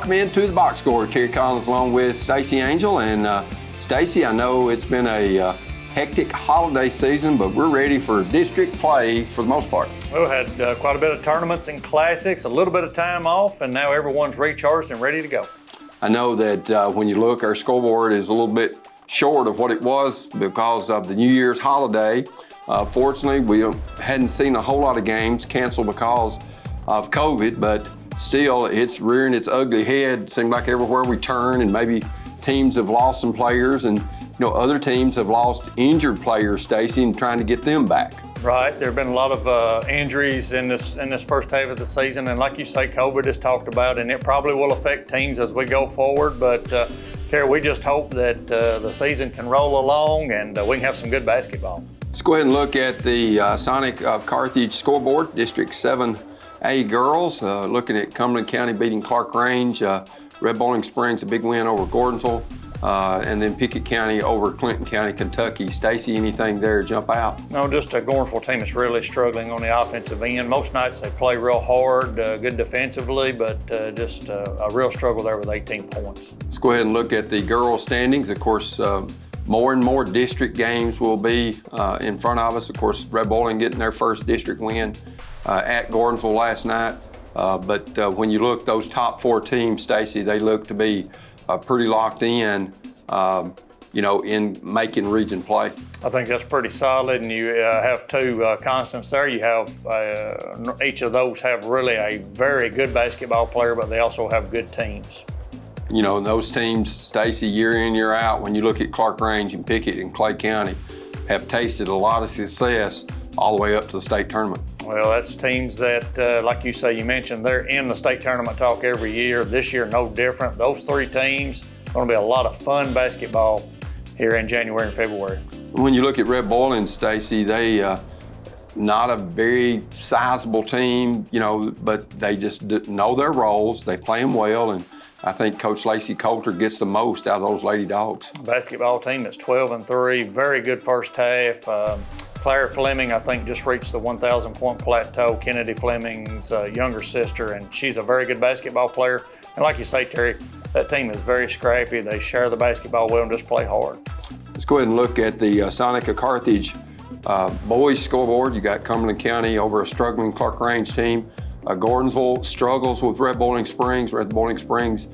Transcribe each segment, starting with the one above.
welcome into the box score. Terry Collins along with Stacey Angel. And Stacey, I know it's been a hectic holiday season, but we're ready for district play for the most part. We had quite a bit of tournaments and classics, a little bit of time off, and now everyone's recharged and ready to go. I know that when you look, our scoreboard is a little bit short of what it was because of the New Year's holiday. Fortunately, we hadn't seen a whole lot of games canceled because of COVID, but still, it's rearing its ugly head. It seemed like everywhere we turn, and maybe teams have lost some players, and other teams have lost injured players, Stacey, and trying to get them back. Right, there have been a lot of injuries in this first half of the season, and like you say, COVID is talked about, and it probably will affect teams as we go forward. But Terry, we just hope that the season can roll along and we can have some good basketball. Let's go ahead and look at the Sonic of Carthage scoreboard. District 7A girls, looking at Cumberland County beating Clark Range. Red Bowling Springs, a big win over Gordonsville. And then Picket County over Clinton County, Kentucky. Stacey, anything there jump out? No, just a Gordonsville team that's really struggling on the offensive end. Most nights they play real hard, good defensively, but just a real struggle there with 18 points. Let's go ahead and look at the girls standings. Of course, more and more district games will be in front of us. Of course, Red Bowling getting their first district win at Gordonsville last night. But when you look, those top four teams, Stacey, they look to be pretty locked in, in making region play. I think that's pretty solid, and you have two constants there. You have each of those have really a very good basketball player, but they also have good teams. And those teams, Stacey, year in, year out, when you look at Clark Range and Picket and Clay County, have tasted a lot of success all the way up to the state tournament. Well, that's teams that, like you say, you mentioned, they're in the state tournament talk every year. This year, no different. Those three teams, going to be a lot of fun basketball here in January and February. When you look at Red Bowling, Stacey, they not a very sizable team, but they just know their roles. They play them well, and I think Coach Lacey Coulter gets the most out of those Lady Dogs. Basketball team that's 12-3, very good first half. Claire Fleming, I think, just reached the 1,000-point plateau. Kennedy Fleming's younger sister, and she's a very good basketball player. And like you say, Terry, that team is very scrappy. They share the basketball well and just play hard. Let's go ahead and look at the Sonic of Carthage boys scoreboard. You got Cumberland County over a struggling Clark Range team. Gordonsville struggles with Red Bowling Springs. Red Bowling Springs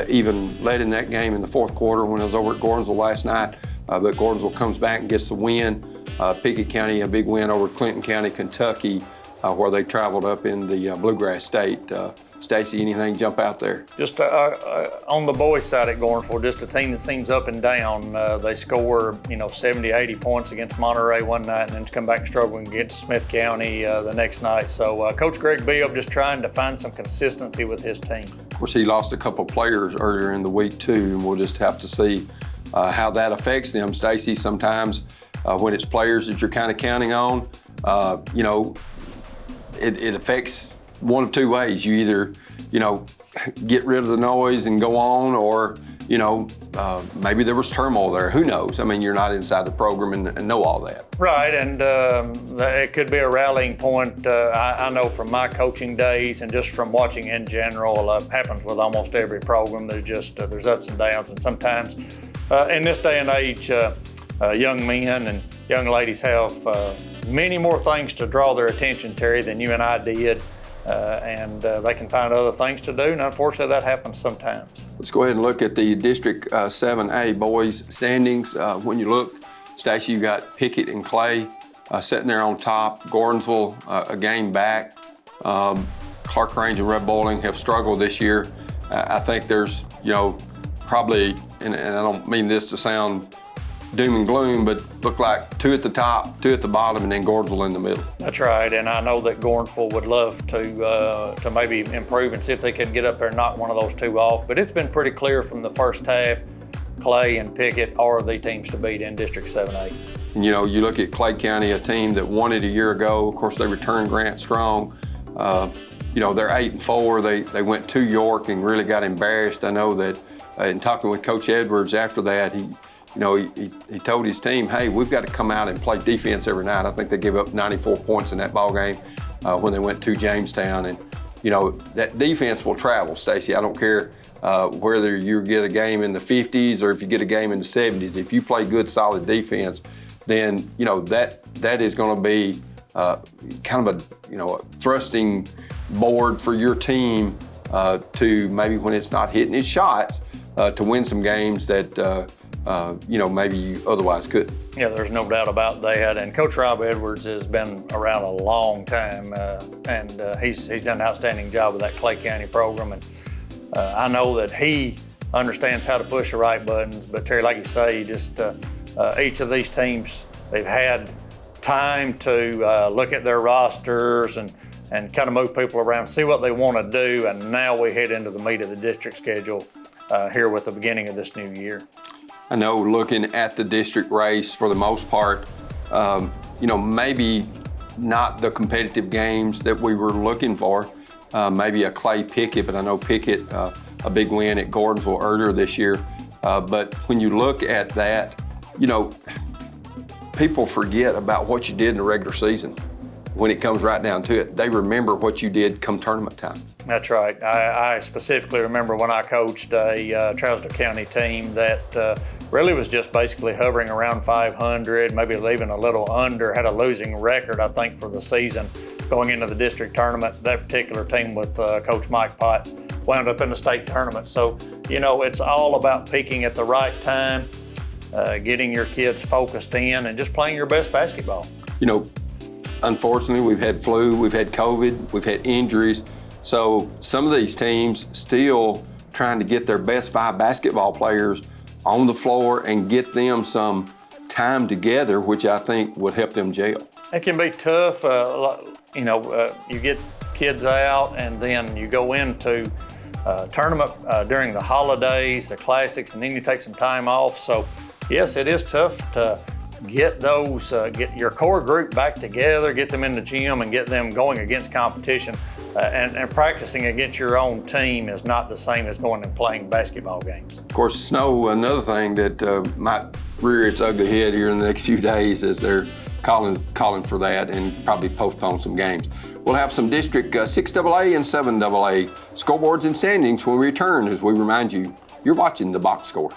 even led in that game in the fourth quarter when I was over at Gordonsville last night. But Gordonsville comes back and gets the win. Picket County, a big win over Clinton County, Kentucky, where they traveled up in the Bluegrass State. Stacey, anything jump out there? Just on the boys' side at Gordonsville, just a team that seems up and down. They score, 70, 80 points against Monterey one night and then come back struggling against Smith County the next night. So Coach Greg Beal just trying to find some consistency with his team. Of course, he lost a couple of players earlier in the week too, and we'll just have to see how that affects them. Stacey, sometimes when it's players that you're kind of counting on, it affects one of two ways. You either, get rid of the noise and go on, or, maybe there was turmoil there. Who knows? I mean, you're not inside the program and know all that. Right, and it could be a rallying point. I know from my coaching days and just from watching in general, happens with almost every program. There's ups and downs, and sometimes in this day and age, young men and young ladies have many more things to draw their attention, Terry, than you and I did. And they can find other things to do, and unfortunately that happens sometimes. Let's go ahead and look at the District 7A boys standings. When you look, Stacey, you got Picket and Clay sitting there on top. Gordonsville a game back. Clark Range and Red Bowling have struggled this year. I think there's, probably, and I don't mean this to sound doom and gloom, but look like two at the top, two at the bottom, and then Gordonsville in the middle. That's right, and I know that Gordonsville would love to maybe improve and see if they can get up there and knock one of those two off. But it's been pretty clear from the first half, Clay and Picket are the teams to beat in District 7A. And, you look at Clay County, a team that won it a year ago. Of course, they returned Grant Strong. They're 8-4. They went to York and really got embarrassed. I know that in talking with Coach Edwards after that, he told his team, hey, we've got to come out and play defense every night. I think they gave up 94 points in that ball game when they went to Jamestown. And, that defense will travel, Stacey. I don't care whether you get a game in the 50s or if you get a game in the 70s, if you play good, solid defense, then that is going to be kind of a thrusting board for your team to maybe when it's not hitting its shots to win some games that maybe you otherwise couldn't. Yeah, there's no doubt about that. And Coach Rob Edwards has been around a long time, and he's done an outstanding job with that Clay County program. And I know that he understands how to push the right buttons. But Terry, like you say, just each of these teams, they've had time to look at their rosters and kind of move people around, see what they want to do. And now we head into the meat of the district schedule here with the beginning of this new year. I know looking at the district race for the most part, maybe not the competitive games that we were looking for, maybe a Clay Picket, but I know Picket, a big win at Gordonsville earlier this year. But when you look at that, people forget about what you did in the regular season. When it comes right down to it, they remember what you did come tournament time. That's right. I specifically remember when I coached a Trousdale County team that really was just basically hovering around 500, maybe even a little under, had a losing record, I think, for the season going into the district tournament. That particular team with Coach Mike Potts wound up in the state tournament. So, it's all about peaking at the right time, getting your kids focused in, and just playing your best basketball. Unfortunately, we've had flu, we've had COVID, we've had injuries. So some of these teams still trying to get their best 5 basketball players on the floor and get them some time together, which I think would help them gel. It can be tough. You get kids out and then you go into tournament during the holidays, the classics, and then you take some time off. So yes, it is tough to get your core group back together, get them in the gym and get them going against competition. And practicing against your own team is not the same as going and playing basketball games. Of course, snow, another thing that might rear its ugly head here in the next few days as they're calling for that and probably postpone some games. We'll have some District 6AA and 7AA scoreboards and standings when we return as we remind you, you're watching the Box Score.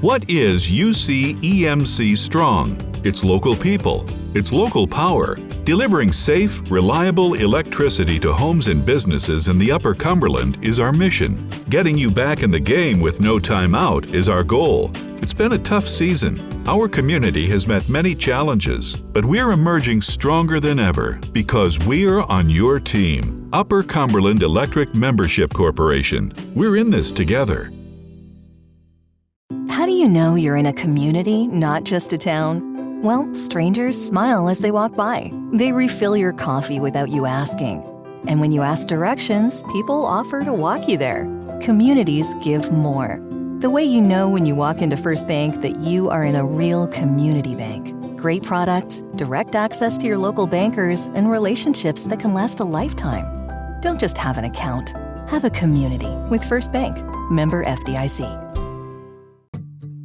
What is UC EMC Strong? It's local people. It's local power. Delivering safe, reliable electricity to homes and businesses in the Upper Cumberland is our mission. Getting you back in the game with no time out is our goal. It's been a tough season. Our community has met many challenges, but we're emerging stronger than ever because we're on your team. Upper Cumberland Electric Membership Corporation. We're in this together. How do you know you're in a community, not just a town? Well, strangers smile as they walk by. They refill your coffee without you asking. And when you ask directions, people offer to walk you there. Communities give more. The way you know when you walk into First Bank that you are in a real community bank. Great products, direct access to your local bankers, and relationships that can last a lifetime. Don't just have an account. Have a community with First Bank. Member FDIC.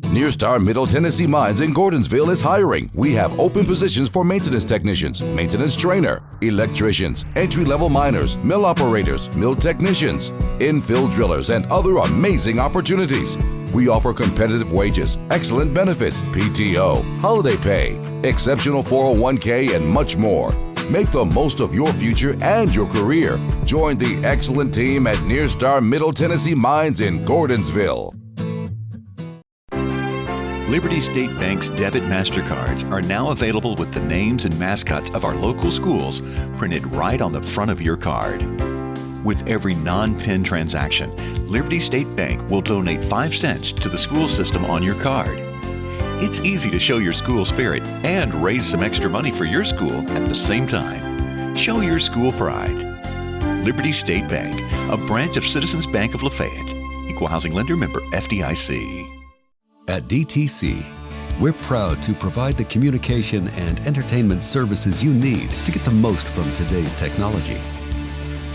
Nearstar Middle Tennessee Mines in Gordonsville is hiring. We have open positions for maintenance technicians, maintenance trainer, electricians, entry-level miners, mill operators, mill technicians, infill drillers, and other amazing opportunities. We offer competitive wages, excellent benefits, PTO, holiday pay, exceptional 401k, and much more. Make the most of your future and your career. Join the excellent team at Nearstar Middle Tennessee Mines in Gordonsville. Liberty State Bank's debit MasterCards are now available with the names and mascots of our local schools printed right on the front of your card. With every non-PIN transaction, Liberty State Bank will donate 5 cents to the school system on your card. It's easy to show your school spirit and raise some extra money for your school at the same time. Show your school pride. Liberty State Bank, a branch of Citizens Bank of Lafayette. Equal housing lender, member FDIC. At DTC, we're proud to provide the communication and entertainment services you need to get the most from today's technology.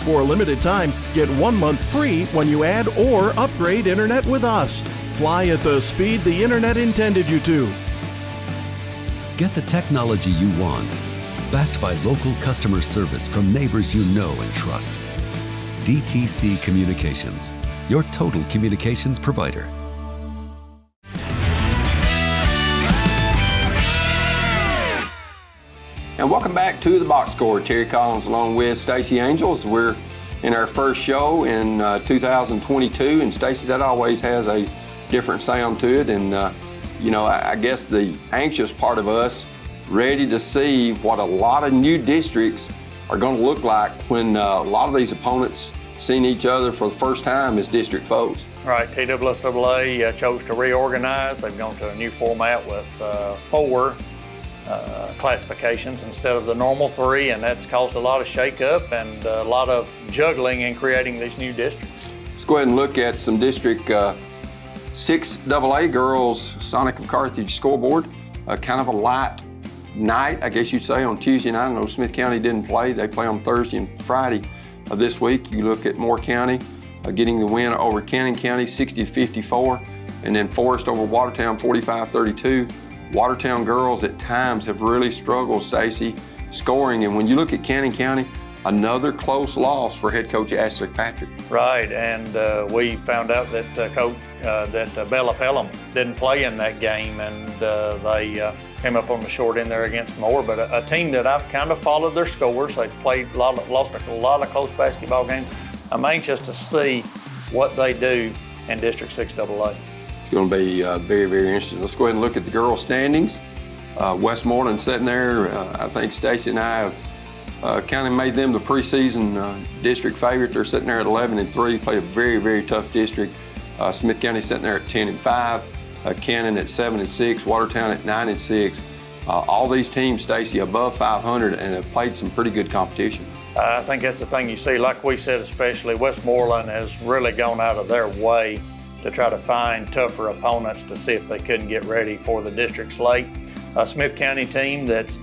For a limited time, get 1 month free when you add or upgrade internet with us. Fly at the speed the internet intended you to. Get the technology you want, backed by local customer service from neighbors you know and trust. DTC Communications, your total communications provider. And welcome back to the Box Score. Terry Collins along with Stacey Angels. We're in our first show in 2022, and Stacey, that always has a different sound to it. And I guess the anxious part of us, ready to see what a lot of new districts are going to look like when a lot of these opponents seeing each other for the first time as district foes. Right, TSSAA chose to reorganize. They've gone to a new format with 4 classifications instead of the normal 3, and that's caused a lot of shakeup and a lot of juggling in creating these new districts. Let's go ahead and look at some District 6AA girls Sonic of Carthage scoreboard. Kind of a light night, I guess you'd say, on Tuesday night. I know Smith County didn't play. They play on Thursday and Friday of this week. You look at Moore County getting the win over Cannon County 60-54, and then Forest over Watertown 45-32. Watertown girls at times have really struggled, Stacey, scoring. And when you look at Cannon County, another close loss for head coach Ashley Patrick. Right, and we found out that Bella Pelham didn't play in that game, and they came up on the short end there against Moore. But a team that I've kind of followed their scores. They've played lost a lot of close basketball games. I'm anxious to see what they do in District 6AA. It's going to be very, very interesting. Let's go ahead and look at the girls' standings. Westmoreland sitting there. I think Stacey and I have kind of made them the preseason district favorite. They're sitting there at 11-3, play a very, very tough district. Smith County sitting there at 10-5, Cannon at 7-6, Watertown at 9-6. All these teams, Stacey, above 500 and have played some pretty good competition. I think that's the thing you see. Like we said, especially Westmoreland has really gone out of their way to try to find tougher opponents to see if they couldn't get ready for the district slate. A Smith County team that's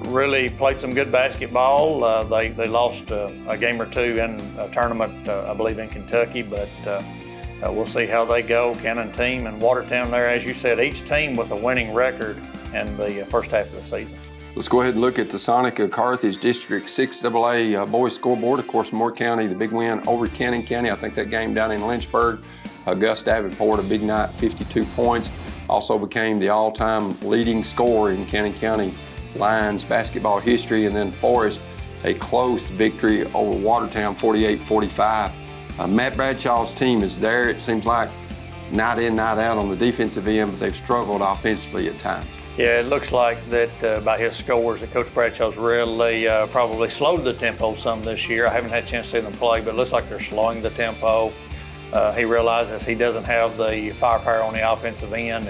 really played some good basketball. They lost a game or 2 in a tournament, I believe in Kentucky, but we'll see how they go. Cannon team and Watertown there, as you said, each team with a winning record in the first half of the season. Let's go ahead and look at the Sonic of Carthage District 6AA boys scoreboard. Of course, Moore County, the big win over Cannon County. I think that game down in Lynchburg. Gus Davenport, a big night, 52 points. Also became the all-time leading scorer in Cannon County Lions basketball history. And then Forest, a close victory over Watertown, 48-45. Matt Bradshaw's team is there. It seems like night in, night out on the defensive end, but they've struggled offensively at times. Yeah, it looks like that by his scores that Coach Bradshaw's really probably slowed the tempo some this year. I haven't had a chance to see them play, but it looks like they're slowing the tempo. He realizes he doesn't have the firepower on the offensive end.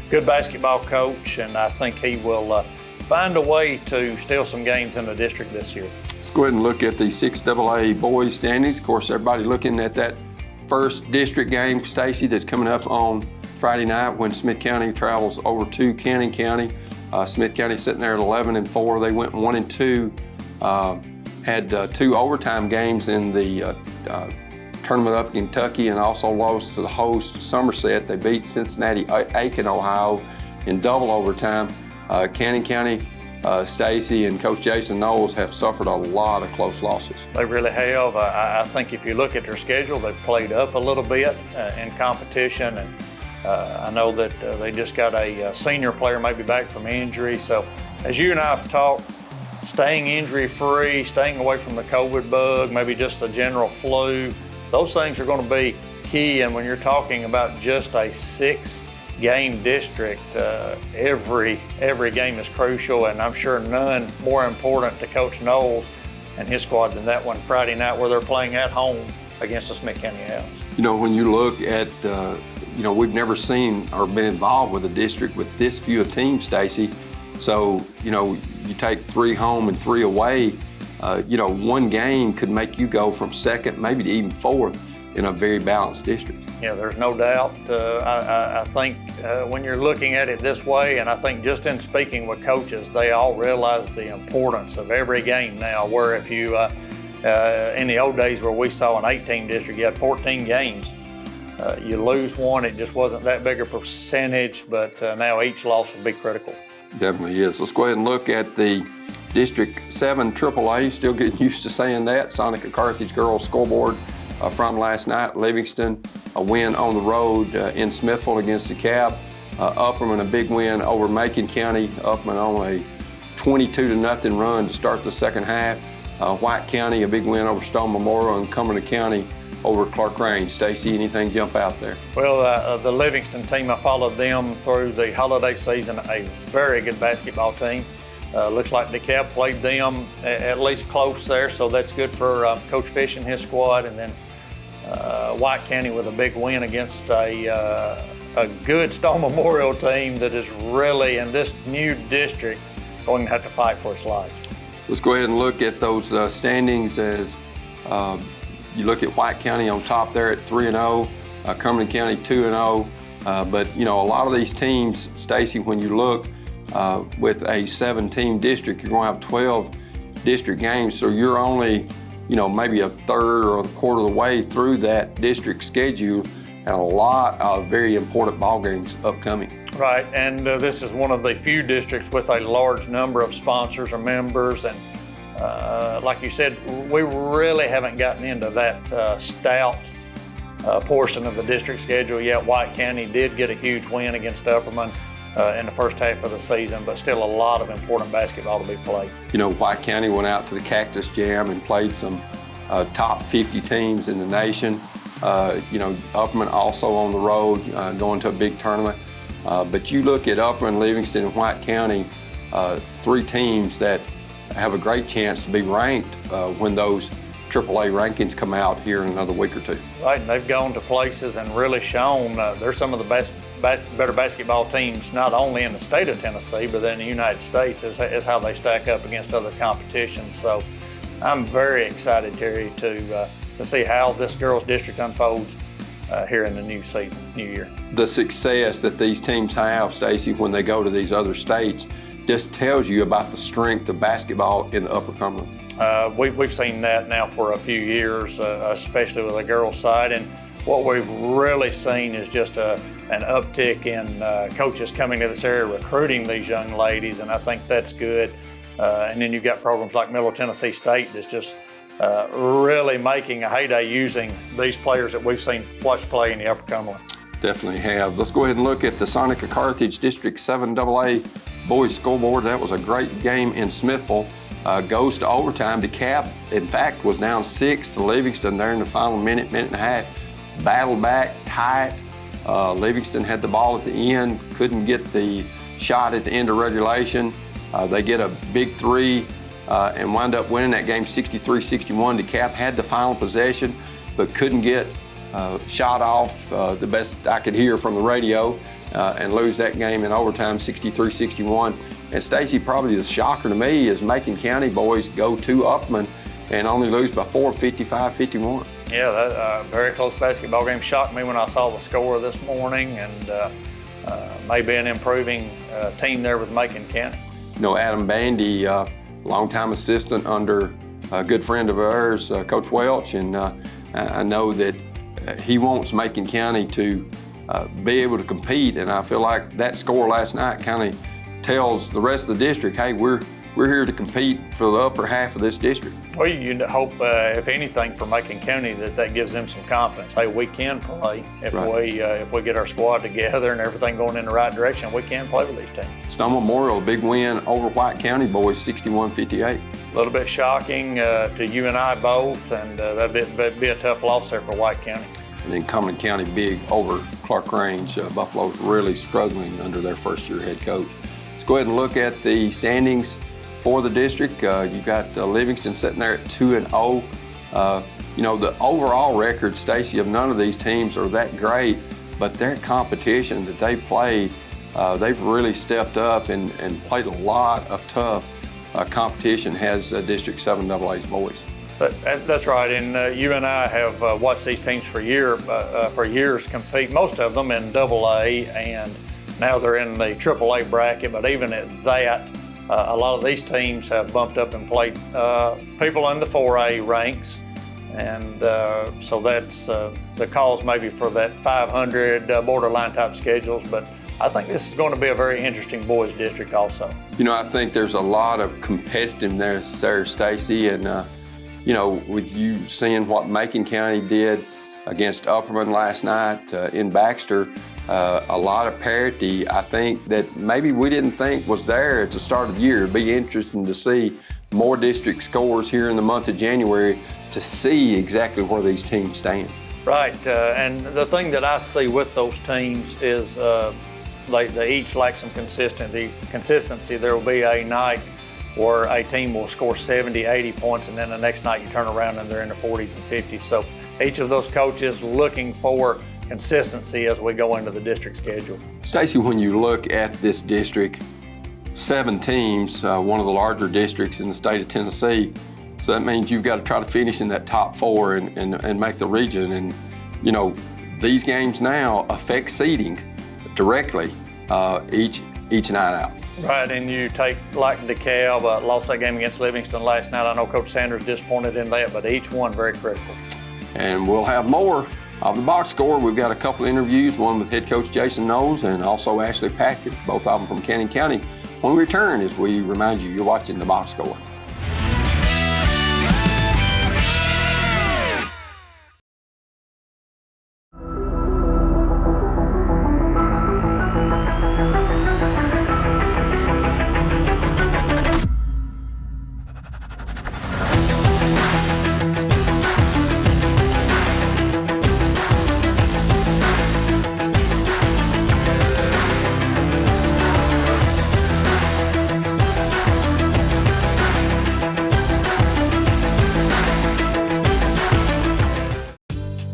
Good basketball coach, and I think he will find a way to steal some games in the district this year. Let's go ahead and look at the 6AA boys standings. Of course, everybody looking at that first district game, Stacey, that's coming up on Friday night when Smith County travels over to Cannon County. Smith County sitting there at 11-4. They went 1-2, had 2 overtime games in the tournament up in Kentucky, and also lost to the host Somerset. They beat Cincinnati-Aiken, Ohio in double overtime. Cannon County, Stacey and Coach Jason Knowles have suffered a lot of close losses. They really have. I think if you look at their schedule, they've played up a little bit in competition, and I know that they just got a senior player maybe back from injury. So as you and I have talked, staying injury-free, staying away from the COVID bug, maybe just the general flu, those things are going to be key. And when you're talking about just a 6-game district, every game is crucial, and I'm sure none more important to Coach Knowles and his squad than that one Friday night where they're playing at home against the Smith County Owls. You know, when you look at, we've never seen or been involved with a district with this few teams, Stacey. So, you take 3 home and 3 away. one game could make you go from second, maybe to even fourth in a very balanced district. Yeah, there's no doubt. I think when you're looking at it this way, and I think just in speaking with coaches, they all realize the importance of every game now, where if you, in the old days where we saw an 8-team district, you had 14 games. You lose one, it just wasn't that big a percentage, but now each loss will be critical. Definitely is. Let's go ahead and look at the District 7 AAA, still getting used to saying that. Sonica Carthage girls scoreboard from last night. Livingston, a win on the road in Smithville against DeKalb. Upperman, a big win over Macon County. Upperman on a 22-0 run to start the second half. White County, a big win over Stone Memorial, and Cumberland County over Clark Range. Stacey, anything jump out there? Well, the Livingston team, I followed them through the holiday season, a very good basketball team. Looks like DeKalb played them at least close there, so that's good for Coach Fish and his squad. And then White County with a big win against a good Stone Memorial team that is really, in this new district, going to have to fight for its life. Let's go ahead and look at those standings as you look at White County on top there at 3-0, Cumberland County 2-0. But a lot of these teams, Stacey, when you look with a 7-team district, you're going to have 12 district games. So you're only, maybe a third or a quarter of the way through that district schedule, and a lot of very important ball games upcoming. Right, and this is one of the few districts with a large number of sponsors or members, and like you said, we really haven't gotten into that stout portion of the district schedule yet. White County did get a huge win against Upperman in the first half of the season, but still a lot of important basketball to be played. White County went out to the Cactus Jam and played some top 50 teams in the nation. Upperman also on the road, going to a big tournament. But you look at Upperman, Livingston, and White County, 3 teams that have a great chance to be ranked when those AAA rankings come out here in another week or two. Right, and they've gone to places and really shown they're some of the better basketball teams, not only in the state of Tennessee, but in the United States, is how they stack up against other competitions. So I'm very excited, Terry, to see how this girls' district unfolds here in the new season, new year. The success that these teams have, Stacey, when they go to these other states, just tells you about the strength of basketball in the Upper Cumberland. We've seen that now for a few years, especially with the girls' side, and what we've really seen is just an uptick in coaches coming to this area, recruiting these young ladies, and I think that's good. And then you've got programs like Middle Tennessee State that's just really making a heyday using these players that we've seen watch play in the Upper Cumberland. Definitely have. Let's go ahead and look at the Sonica Carthage District 7 AA boys scoreboard. That was a great game in Smithville. Goes to overtime. DeKalb, in fact, was down 6 to Livingston there in the final minute and a half. Battled back, tight. Livingston had the ball at the end, couldn't get the shot at the end of regulation. They get a big 3 and wind up winning that game 63-61. DeKalb had the final possession, but couldn't get shot off, the best I could hear from the radio, and lose that game in overtime 63-61. And Stacey, probably the shocker to me is Macon County boys go to Upperman and only lose by 4, 55-51. Yeah, that very close basketball game shocked me when I saw the score this morning, and maybe an improving team there with Macon County. Adam Bandy, longtime assistant under a good friend of ours, Coach Welch, and I know that he wants Macon County to be able to compete, and I feel like that score last night kind of tells the rest of the district, hey, we're here to compete for the upper half of this district. Well, you hope, if anything, for Macon County that gives them some confidence. Hey, we can play if we get our squad together and everything going in the right direction. We can play with these teams. Stone Memorial, a big win over White County boys, 61-58. A little bit shocking to you and I both, and that'd be a tough loss there for White County. And then Cumberland County big over Clark Range. Buffalo's really struggling under their first-year head coach. Let's go ahead and look at the standings for the district. You've got Livingston sitting there at 2-0. The overall record, Stacey, of none of these teams are that great, but their competition that they've played, they've really stepped up and played a lot of tough competition has District 7 AA's boys. That's right, and you and I have watched these teams for years compete, most of them in AA, and now they're in the AAA bracket, but even at that, a lot of these teams have bumped up and played people in the 4A ranks, and so that's the cause maybe for that 500 borderline type schedules, but I think this is going to be a very interesting boys district also. You know, I think there's a lot of competitiveness there, Stacey, and you know, with you seeing what Macon County did against Upperman last night in Baxter, a lot of parity, I think that maybe we didn't think was there at the start of the year. It'd be interesting to see more district scores here in the month of January to see exactly where these teams stand. Right, and the thing that I see with those teams is they each lack some consistency. There will be a night where a team will score 70, 80 points, and then the next night you turn around and they're in the 40s and 50s. So each of those coaches looking for consistency as we go into the district schedule. Stacey, when you look at this district, 7 teams, one of the larger districts in the state of Tennessee, so that means you've got to try to finish in that top 4 and make the region. And you know, these games now affect seeding directly each night out. Right, and you take like DeKalb, lost that game against Livingston last night. I know Coach Sanders disappointed in that, but each one very critical. And we'll have more of the box score. We've got a couple of interviews, one with head coach Jason Knowles and also Ashley Picket, both of them from Cannon County, when we return as we remind you you're watching the box score.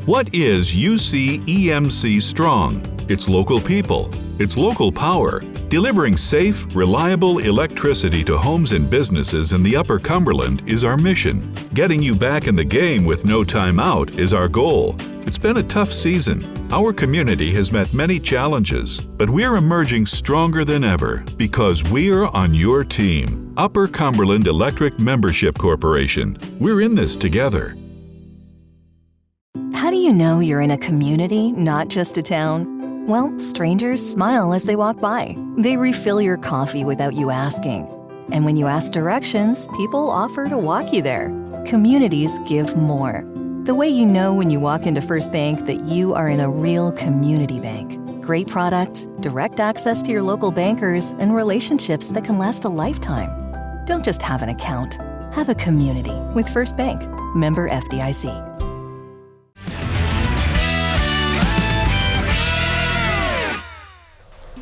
What is UC EMC Strong? It's local people. It's local power. Delivering safe, reliable electricity to homes and businesses in the Upper Cumberland is our mission. Getting you back in the game with no time out is our goal. It's been a tough season. Our community has met many challenges, but we're emerging stronger than ever because we're on your team. Upper Cumberland Electric Membership Corporation. We're in this together. How do you know you're in a community, not just a town? Well, strangers smile as they walk by. They refill your coffee without you asking. And when you ask directions, people offer to walk you there. Communities give more. The way you know when you walk into First Bank that you are in a real community bank. Great products, direct access to your local bankers, and relationships that can last a lifetime. Don't just have an account. Have a community with First Bank. Member FDIC.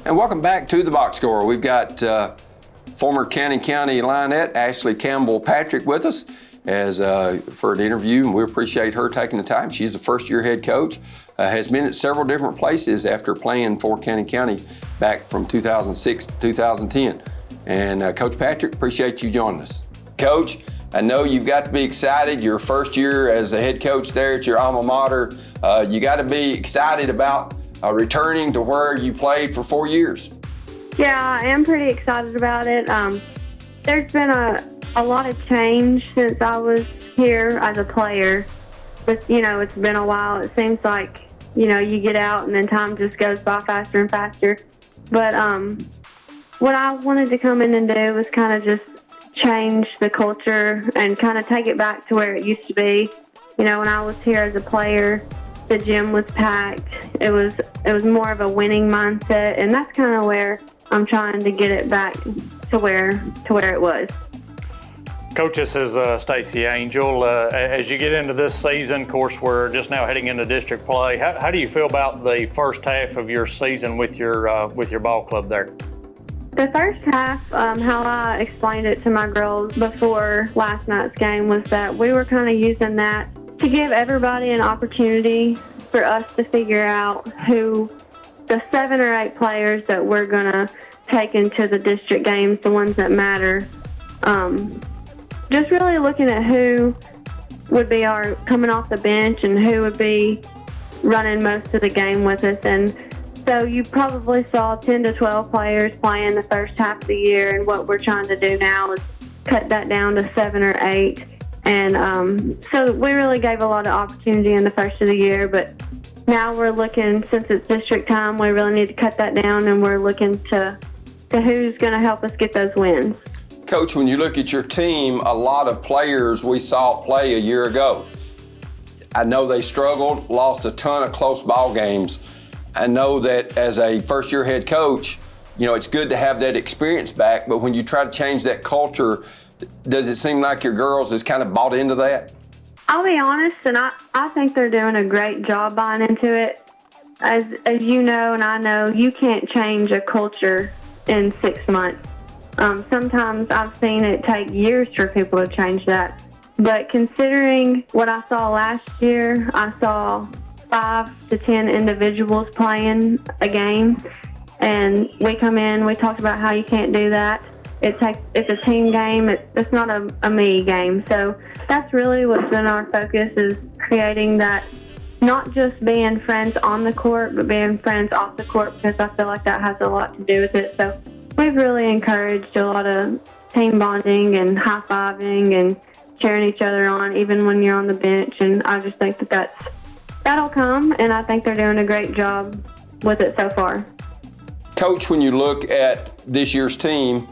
And welcome back to the box score. We've got former Cannon County Lionette Ashley Campbell Patrick with us as for an interview, and we appreciate her taking the time. She's a first-year head coach, has been at several different places after playing for Cannon County back from 2006 to 2010. And Coach Patrick, appreciate you joining us. Coach, I know you've got to be excited. Your first year as a head coach there at your alma mater. You got to be excited about returning to where you played for 4 years. Yeah, I am pretty excited about it. There's been a lot of change since I was here as a player. But, you know, it's been a while. It seems like, you know, you get out and then time just goes by faster and faster. But what I wanted to come in and do was kind of just change the culture and kind of take it back to where it used to be. You know, when I was here as a player, the gym was packed. It was more of a winning mindset, and that's kind of where I'm trying to get it back to where it was. Coach, this is Stacey Angel. As you get into this season, of course, we're just now heading into district play. How do you feel about the first half of your season with your ball club there? The first half, how I explained it to my girls before last night's game was that we were kind of using that to give everybody an opportunity for us to figure out who the 7 or 8 players that we're going to take into the district games, the ones that matter, Just really looking at who would be our coming off the bench and who would be running most of the game with us. And so you probably saw 10 to 12 players playing the first half of the year, and what we're trying to do now is cut that down to 7 or 8. And so we really gave a lot of opportunity in the first of the year, but now we're looking, since it's district time, we really need to cut that down, and we're looking to who's going to help us get those wins. Coach, when you look at your team, a lot of players we saw play a year ago. I know they struggled, lost a ton of close ball games. I know that as a first-year head coach, you know, it's good to have that experience back, but when you try to change that culture, does it seem like your girls has kind of bought into that? I'll be honest, and I think they're doing a great job buying into it. As you know and I know, you can't change a culture in 6 months. Sometimes I've seen it take years for people to change that. But considering what I saw last year, I saw 5 to 10 individuals playing a game. And we come in, we talked about how you can't do that. It's a team game. It's not a me game. So that's really what's been our focus, is creating that, not just being friends on the court, but being friends off the court, because I feel like that has a lot to do with it. So we've really encouraged a lot of team bonding and high-fiving and cheering each other on, even when you're on the bench. And I just think that'll come, and I think they're doing a great job with it so far. Coach, when you look at this year's team,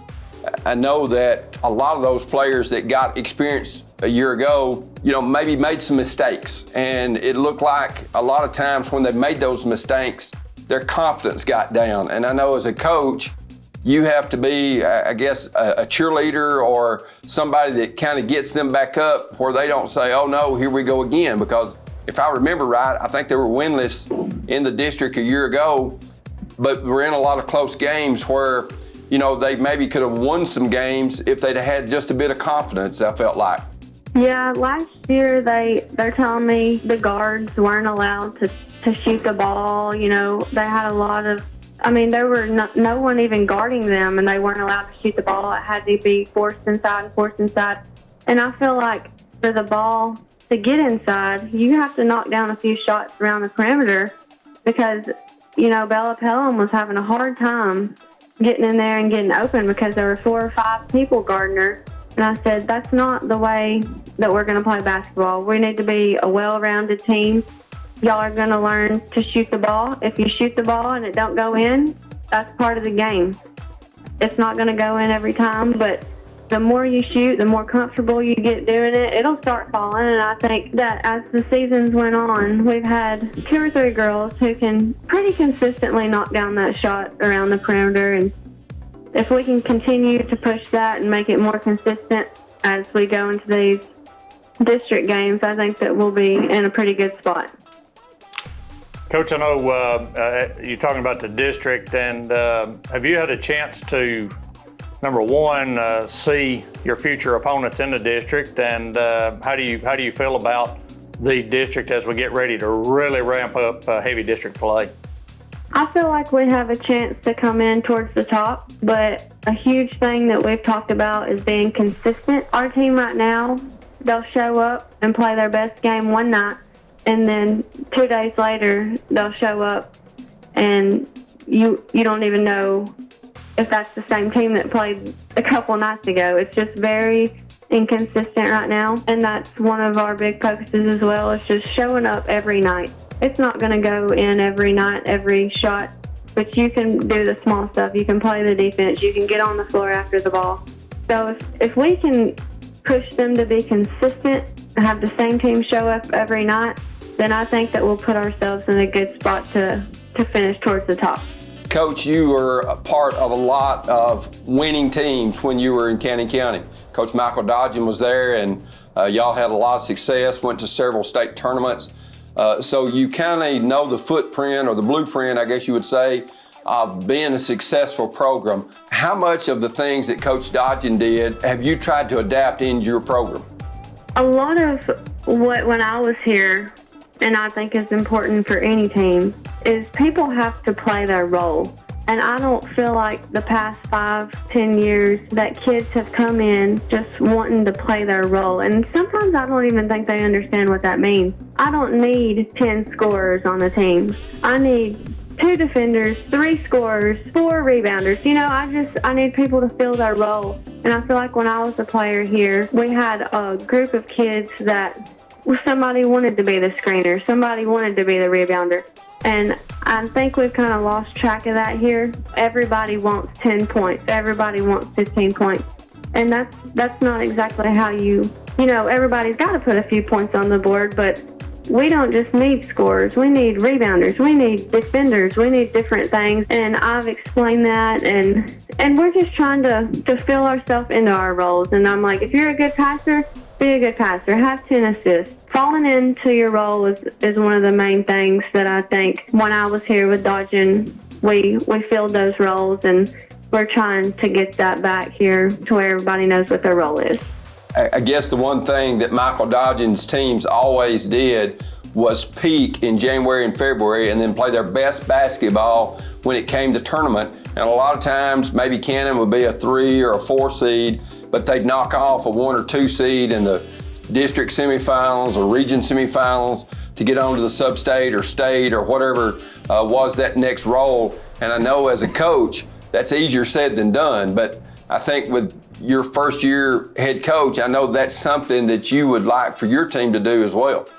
I know that a lot of those players that got experience a year ago, you know, maybe made some mistakes. And it looked like a lot of times when they made those mistakes, their confidence got down. And I know as a coach, you have to be, I guess, a cheerleader or somebody that kind of gets them back up where they don't say, oh no, here we go again. Because if I remember right, I think they were winless in the district a year ago, but we're in a lot of close games where, you know, they maybe could have won some games if they'd had just a bit of confidence, I felt like. Yeah, last year they're telling me the guards weren't allowed to shoot the ball. You know, they had a lot of, there were no one even guarding them, and they weren't allowed to shoot the ball. It had to be forced inside. And I feel like for the ball to get inside, you have to knock down a few shots around the perimeter, because, you know, Bella Pelham was having a hard time getting in there and getting open because there were 4 or 5 people guarding her. And I said, that's not the way that we're going to play basketball. We need to be a well-rounded team. Y'all are going to learn to shoot the ball. If you shoot the ball and it don't go in, that's part of the game. It's not going to go in every time, but the more you shoot, the more comfortable you get doing it, it'll start falling. And I think that as the seasons went on, we've had 2 or 3 girls who can pretty consistently knock down that shot around the perimeter. And if we can continue to push that and make it more consistent as we go into these district games, I think that we'll be in a pretty good spot. Coach, I know you're talking about the district, and have you had a chance to, number one, see your future opponents in the district, and how do you feel about the district as we get ready to really ramp up heavy district play? I feel like we have a chance to come in towards the top, but a huge thing that we've talked about is being consistent. Our team right now, they'll show up and play their best game one night, and then 2 days later, they'll show up, and you don't even know if that's the same team that played a couple nights ago. It's just very inconsistent right now, and that's one of our big focuses as well, is just showing up every night. It's not going to go in every night, every shot, but you can do the small stuff. You can play the defense. You can get on the floor after the ball. So if we can push them to be consistent and have the same team show up every night, then I think that we'll put ourselves in a good spot to finish towards the top. Coach, you were a part of a lot of winning teams when you were in Cannon County. Coach Michael Dodgen was there, and y'all had a lot of success, went to several state tournaments. So you kind of know the footprint, or the blueprint, I guess you would say, of being a successful program. How much of the things that Coach Dodgen did have you tried to adapt in your program? A lot of what, when I was here, and I think is important for any team, is people have to play their role. And I don't feel like the past 5-10 years that kids have come in just wanting to play their role. And sometimes I don't even think they understand what that means. I don't need 10 scorers on the team. I need 2 defenders, 3 scorers, 4 rebounders. You know, I need people to fill their role. And I feel like when I was a player here, we had a group of kids that somebody wanted to be the screener, somebody wanted to be the rebounder. And I think we've kind of lost track of that here. Everybody wants 10 points. Everybody wants 15 points. And that's not exactly how you know, everybody's got to put a few points on the board, but we don't just need scorers. We need rebounders. We need defenders. We need different things. And I've explained that, and we're just trying to fill ourselves into our roles. And I'm like, if you're a good passer, be a good passer. Have 10 assists. Falling into your role is one of the main things that I think when I was here with Dodgen, we filled those roles, and we're trying to get that back here to where everybody knows what their role is. I guess the one thing that Michael Dodgen's teams always did was peak in January and February and then play their best basketball when it came to tournament. And a lot of times maybe Cannon would be a 3 or a 4 seed, but they'd knock off a 1 or 2 seed in the district semifinals or region semifinals to get on to the sub-state or state or whatever was that next role. And I know as a coach, that's easier said than done, but I think with your first year head coach, I know that's something that you would like for your team to do as well.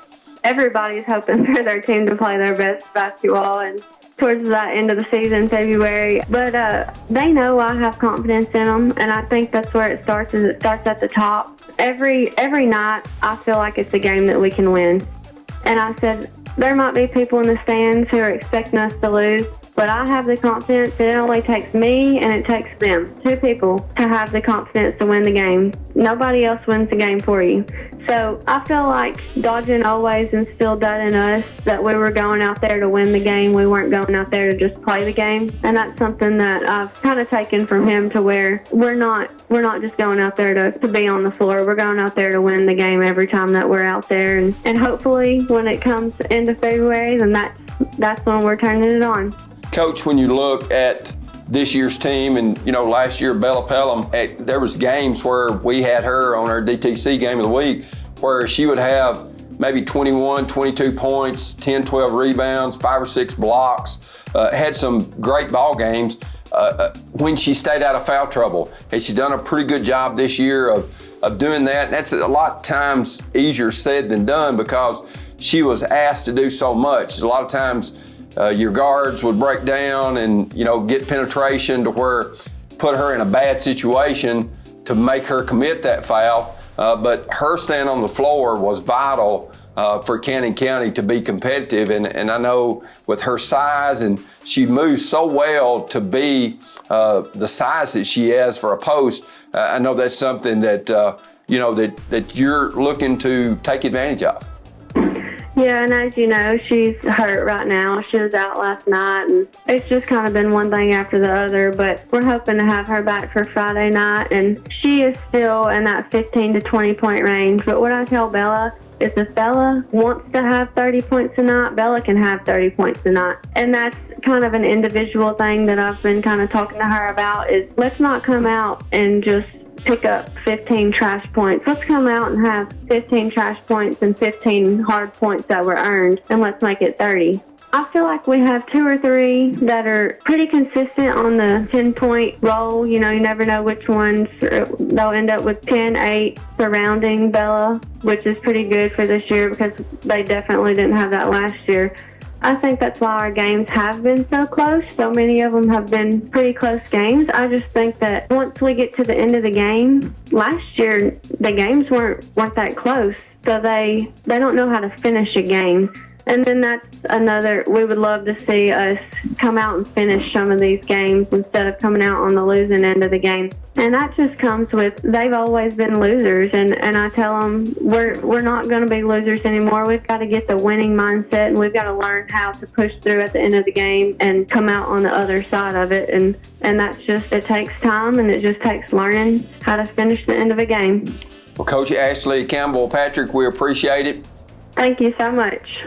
Everybody's hoping for their team to play their best basketball and towards the end of the season, February. But they know I have confidence in them, and I think that's where it starts, is it starts at the top. Every night, I feel like it's a game that we can win. And I said, there might be people in the stands who are expecting us to lose, but I have the confidence that it only takes me and it takes them, 2 people, to have the confidence to win the game. Nobody else wins the game for you. So I feel like Dodgen always instilled that in us, that we were going out there to win the game. We weren't going out there to just play the game. And that's something that I've kind of taken from him, to where we're not just going out there to be on the floor. We're going out there to win the game every time that we're out there. And hopefully when it comes into February, then that's when we're turning it on. Coach, when you look at this year's team, and you know, last year Bella Pelham, there was games where we had her on our DTC game of the week where she would have maybe 21, 22 points, 10, 12 rebounds, 5 or 6 blocks, had some great ball games when she stayed out of foul trouble. And she's done a pretty good job this year of doing that. And that's a lot of times easier said than done, because she was asked to do so much. A lot of times your guards would break down and, you know, get penetration to where put her in a bad situation to make her commit that foul. But her staying on the floor was vital for Cannon County to be competitive. And I know with her size, and she moves so well to be the size that she has for a post, I know that's something that, you know, that you're looking to take advantage of. Yeah, and as you know, she's hurt right now. She was out last night, and it's just kind of been one thing after the other, but we're hoping to have her back for Friday night, and she is still in that 15 to 20 point range. But what I tell Bella is, if Bella wants to have 30 points a night, Bella can have 30 points a night. And that's kind of an individual thing that I've been kind of talking to her about, is let's not come out and just pick up 15 trash points. Let's come out and have 15 trash points and 15 hard points that were earned, and let's make it 30. I feel like we have 2 or 3 that are pretty consistent on the 10-point roll. You know, you never know which ones. They'll end up with 10, 8 surrounding Bella, which is pretty good for this year, because they definitely didn't have that last year. I think that's why our games have been so close. So many of them have been pretty close games. I just think that once we get to the end of the game, last year the games weren't that close. So they don't know how to finish a game. And then that's another, we would love to see us come out and finish some of these games instead of coming out on the losing end of the game. And that just comes with, they've always been losers. And I tell them, we're not going to be losers anymore. We've got to get the winning mindset, and we've got to learn how to push through at the end of the game and come out on the other side of it. And that's just, it takes time, and it just takes learning how to finish the end of a game. Well, Coach Ashley Campbell Patrick, we appreciate it. Thank you so much.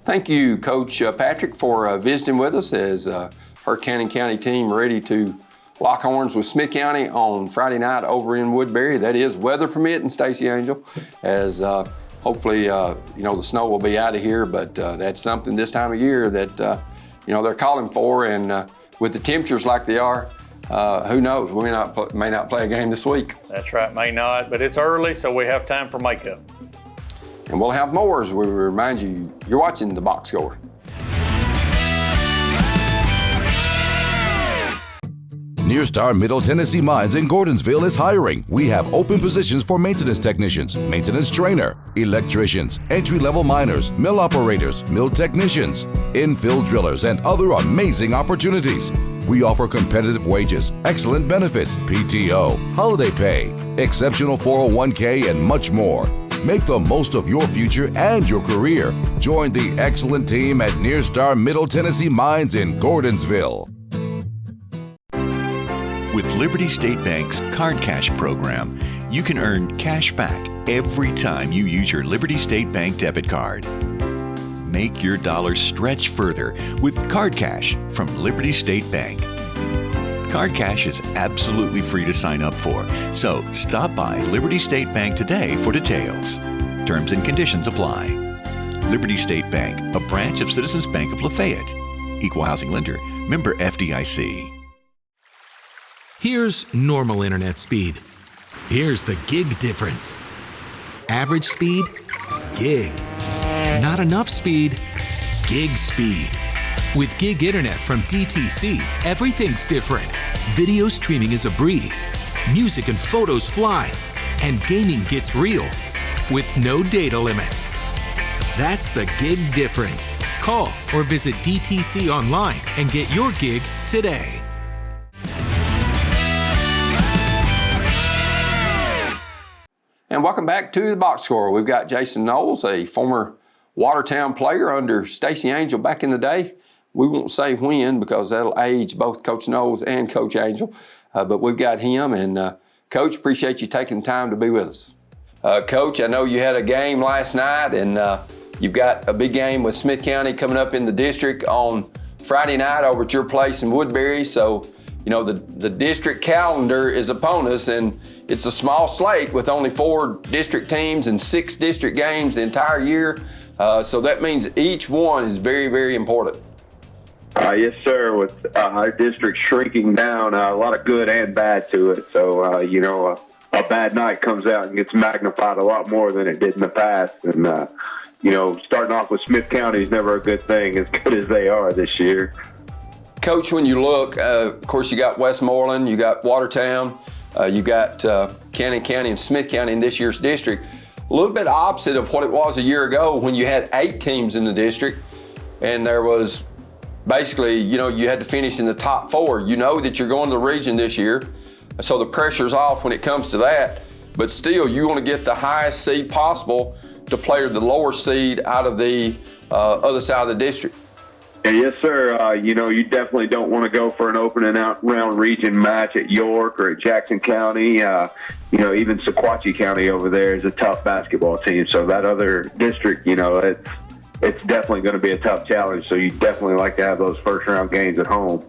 Thank you, Coach Patrick, for visiting with us as her Cannon County team ready to lock horns with Smith County on Friday night over in Woodbury. That is weather permitting, Stacey Angel, as hopefully, the snow will be out of here, but that's something this time of year that, they're calling for, and with the temperatures like they are, who knows, we may not play a game this week. That's right, may not, but it's early, so we have time for makeup. And we'll have more as we remind you, you're watching the Box Score. Nearstar Middle Tennessee Mines in Gordonsville is hiring. We have open positions for maintenance technicians, maintenance trainer, electricians, entry-level miners, mill operators, mill technicians, infill drillers, and other amazing opportunities. We offer competitive wages, excellent benefits, PTO, holiday pay, exceptional 401k, and much more. Make the most of your future and your career. Join the excellent team at Nearstar Middle Tennessee Mines in Gordonsville. With Liberty State Bank's Card Cash program, you can earn cash back every time you use your Liberty State Bank debit card. Make your dollars stretch further with Card Cash from Liberty State Bank. Card Cash is absolutely free to sign up for, so stop by Liberty State Bank today for details. Terms and conditions apply. Liberty State Bank, a branch of Citizens Bank of Lafayette. Equal housing lender, member FDIC. Here's normal internet speed. Here's the gig difference. Average speed, gig. Not enough speed, gig speed. With gig internet from DTC, everything's different. Video streaming is a breeze. Music and photos fly. And gaming gets real with no data limits. That's the gig difference. Call or visit DTC online and get your gig today. And welcome back to the Box Score. We've got Jason Knowles, a former Watertown player under Stacey Angel back in the day. We won't say when because that'll age both Coach Knowles and Coach Angel, but we've got him. And Coach, appreciate you taking the time to be with us. Coach, I know you had a game last night, and you've got a big game with Smith County coming up in the district on Friday night over at your place in Woodbury. So, the district calendar is upon us, and it's a small slate with only 4 district teams and 6 district games the entire year. So that means each one is very, very important. Yes, sir. With our district shrinking down, a lot of good and bad to it. So, a bad night comes out and gets magnified a lot more than it did in the past. And, starting off with Smith County is never a good thing, as good as they are this year. Coach, when you look, of course, you got Westmoreland, you got Watertown, you got Cannon County and Smith County in this year's district. A little bit opposite of what it was a year ago when you had 8 teams in the district, and there was basically, you had to finish in the top 4. You know that you're going to the region this year, so the pressure's off when it comes to that. But still, you want to get the highest seed possible to play the lower seed out of the other side of the district. Yes, sir. You definitely don't want to go for an opening round region match at York or at Jackson County. Even Sequatchie County over there is a tough basketball team. So that other district, it's definitely going to be a tough challenge. So you definitely like to have those first round games at home.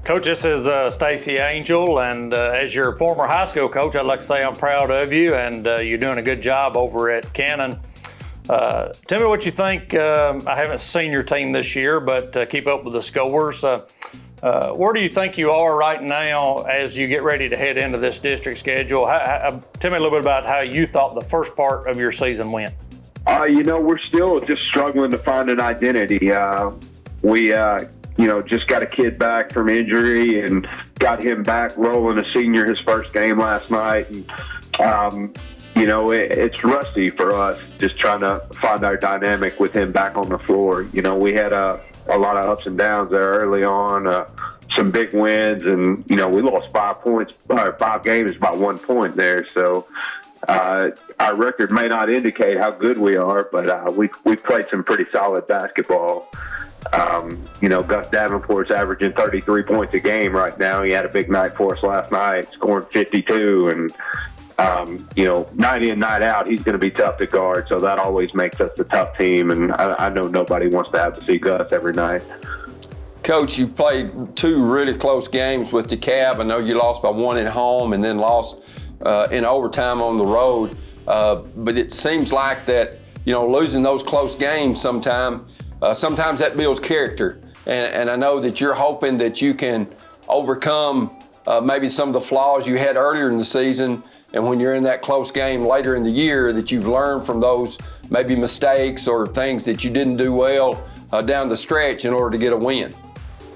Coach, this is Stacey Angel, and as your former high school coach, I'd like to say I'm proud of you, and you're doing a good job over at Cannon. Tell me what you think. I haven't seen your team this year, but keep up with the scores. Where do you think you are right now as you get ready to head into this district schedule? Tell me a little bit about how you thought the first part of your season went. We're still just struggling to find an identity. We just got a kid back from injury and got him back rolling a senior his first game last night. And, it's rusty for us just trying to find our dynamic with him back on the floor. We had a lot of ups and downs there early on, some big wins, and, we lost 5 games by 1 point there. So our record may not indicate how good we are, but we played some pretty solid basketball. Gus Davenport's averaging 33 points a game right now. He had a big night for us last night, scoring 52, and night in, night out, he's going to be tough to guard. So that always makes us a tough team. And I know nobody wants to have to see Gus every night. Coach, you played 2 really close games with the Cab. I know you lost by 1 at home and then lost in overtime on the road. But it seems like that, losing those close games sometimes that builds character. And I know that you're hoping that you can overcome maybe some of the flaws you had earlier in the season. And when you're in that close game later in the year, that you've learned from those maybe mistakes or things that you didn't do well down the stretch in order to get a win.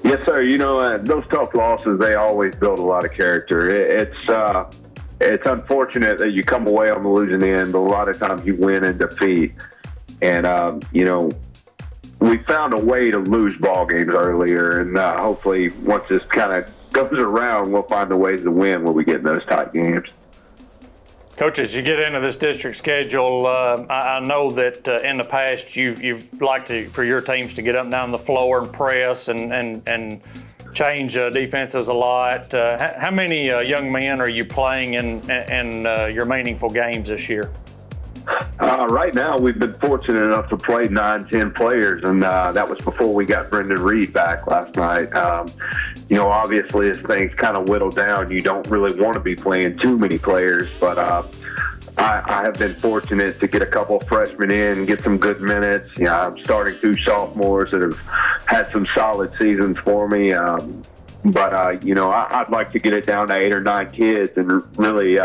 Yes, sir. Those tough losses, they always build a lot of character. It's unfortunate that you come away on the losing end, but a lot of times you win in defeat. And, we found a way to lose ball games earlier, and hopefully once this kind of goes around, we'll find the ways to win when we get in those tight games. Coach, as you get into this district schedule, I know that in the past you've liked for your teams to get up and down the floor and press and change defenses a lot. How many young men are you playing in your meaningful games this year? Right now, we've been fortunate enough to play 9-10 players, and that was before we got Brendan Reed back last night. Obviously, as things kind of whittle down, you don't really want to be playing too many players, but I have been fortunate to get a couple of freshmen in and get some good minutes. I'm starting 2 sophomores that have had some solid seasons for me. But I'd like to get it down to 8 or 9 kids and really,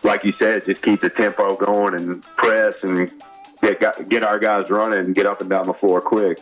like you said, just keep the tempo going and press and get our guys running and get up and down the floor quick.